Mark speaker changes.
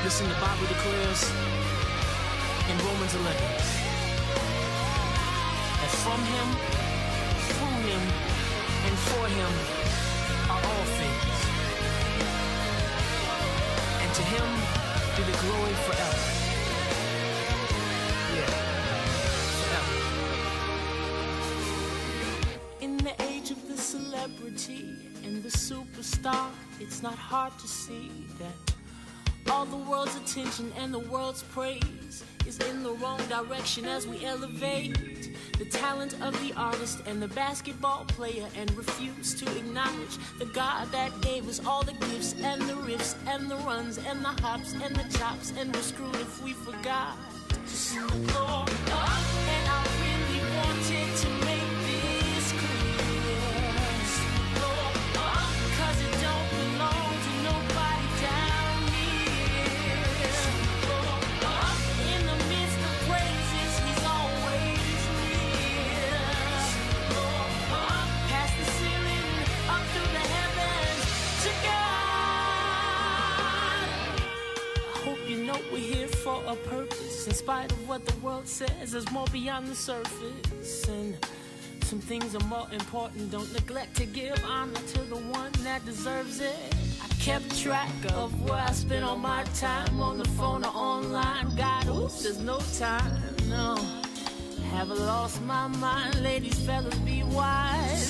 Speaker 1: Listen, the Bible declares in Romans 11 that from him, through him, and for him are all things. And to him be the glory forever. Yeah, forever. In the age of the celebrity and the superstar, it's not hard to see that all the world's attention and the world's praise is in the wrong direction as we elevate the talent of the artist and the basketball player and refuse to acknowledge the God that gave us all the gifts and the riffs and the runs and the hops and the chops, and we're screwed if we forgot to sing the glory up. And I really wanted to make this clear. Sing the glory up, 'cause it don't belong to nobody down here. Sing the glory up, in the midst of praises, he's always near. Sing the glory up, past the ceiling, up through the heavens, to God. I hope you know we're here for a purpose. In spite of what the world says, there's more beyond the surface. And some things are more important. Don't neglect to give honor to the one that deserves it. I kept track of where I spent all my time, on the phone or online. God, oops, there's no time, no. Have lost my mind, ladies, fellas, be wise.